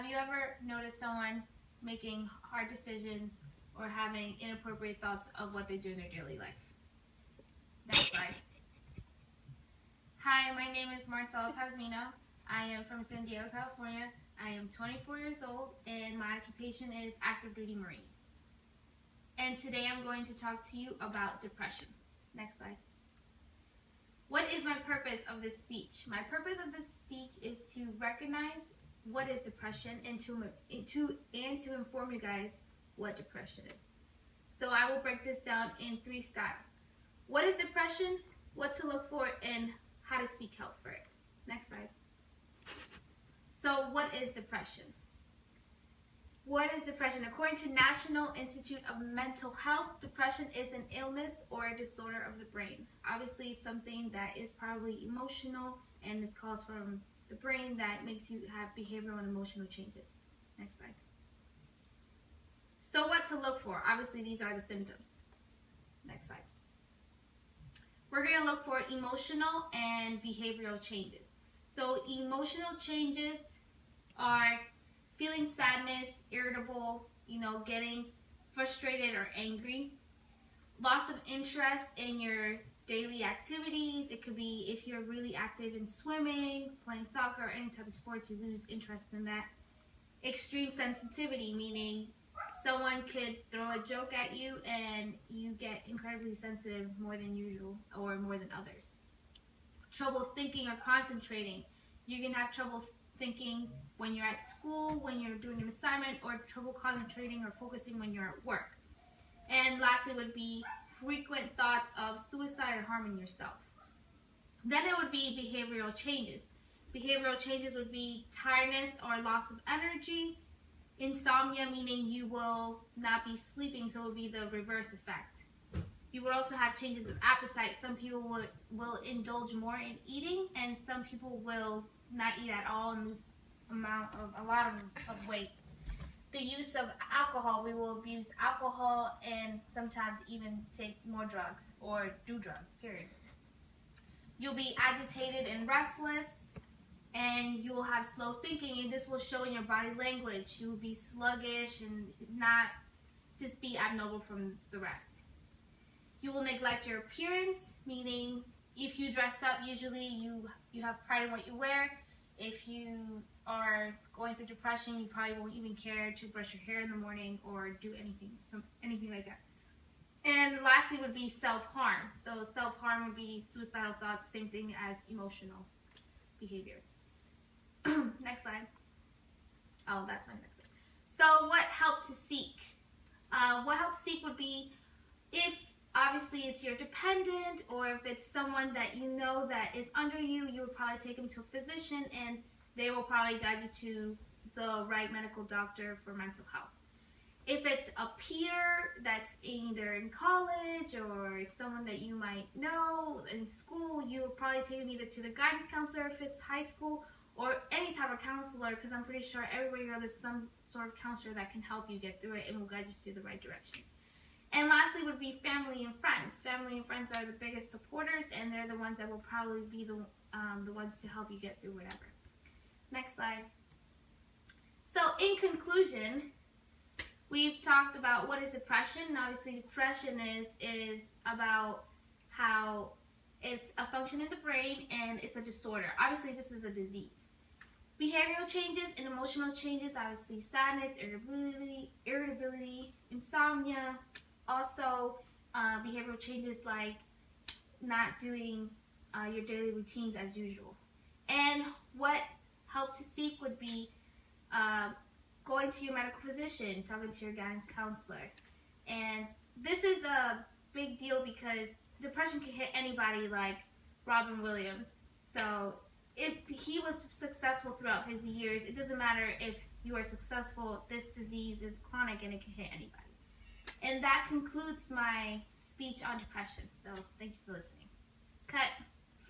Have you ever noticed someone making hard decisions or having inappropriate thoughts of what they do in their daily life? Next slide. Hi, my name is Marcela Pazmino. I am from San Diego, California. I am 24 years old and my occupation is active duty Marine. And today I'm going to talk to you about depression. Next slide. What is my purpose of this speech? My purpose of this speech is to recognize what is depression and to inform you guys what depression is. So I will break this down in 3 styles. What is depression, what to look for, and how to seek help for it. Next slide. So what is depression? What is depression? According to National Institute of Mental Health, depression is an illness or a disorder of the brain. Obviously, it's something that is probably emotional and is caused from the brain that makes you have behavioral and emotional changes. Next slide. So what to look for? Obviously, these are the symptoms. Next slide. We're going to look for emotional and behavioral changes. So emotional changes are feeling sadness, irritable, getting frustrated or angry, loss of interest in your daily activities. It could be if you're really active in swimming, playing soccer, or any type of sports, you lose interest in that. Extreme sensitivity, meaning someone could throw a joke at you and you get incredibly sensitive more than usual or more than others. Trouble thinking or concentrating. You can have trouble thinking when you're at school, when you're doing an assignment, or trouble concentrating or focusing when you're at work. And lastly would be frequent thoughts of suicide or harming yourself. Then it would be behavioral changes. Behavioral changes would be tiredness or loss of energy, insomnia, meaning you will not be sleeping, so it would be the reverse effect. You would also have changes of appetite. Some people will indulge more in eating, and some people will not eat at all and lose a lot of weight. The use of alcohol, we will abuse alcohol and sometimes even take more drugs or do drugs, period. You'll be agitated and restless, and you will have slow thinking, and this will show in your body language. You will be sluggish and not just be abnormal from the rest. You will neglect your appearance, meaning if you dress up, usually you have pride in what you wear. If you are going through depression, you probably won't even care to brush your hair in the morning or do anything like that. And lastly would be self-harm. So self-harm would be suicidal thoughts, same thing as emotional behavior. Next slide. Oh, that's my next slide. So what help to seek? What help to seek would be if obviously it's your dependent, or if it's someone that you know that is under you, you would probably take them to a physician and they will probably guide you to the right medical doctor for mental health. If it's a peer that's either in college or it's someone that you might know in school, you would probably take them either to the guidance counselor if it's high school, or any type of counselor, because I'm pretty sure everywhere you go there's some sort of counselor that can help you get through it and will guide you to the right direction. And lastly would be family and friends. Family and friends are the biggest supporters, and they're the ones that will probably be the ones to help you get through whatever. Next slide. So in conclusion, we've talked about what is depression. And obviously depression is about how it's a function in the brain and it's a disorder. Obviously this is a disease. Behavioral changes and emotional changes, obviously sadness, irritability, insomnia. Also, behavioral changes like not doing your daily routines as usual. And what help to seek would be going to your medical physician, talking to your guidance counselor. And this is a big deal because depression can hit anybody, like Robin Williams. So if he was successful throughout his years, it doesn't matter if you are successful, this disease is chronic and it can hit anybody. And that concludes my speech on depression. So thank you for listening. Cut.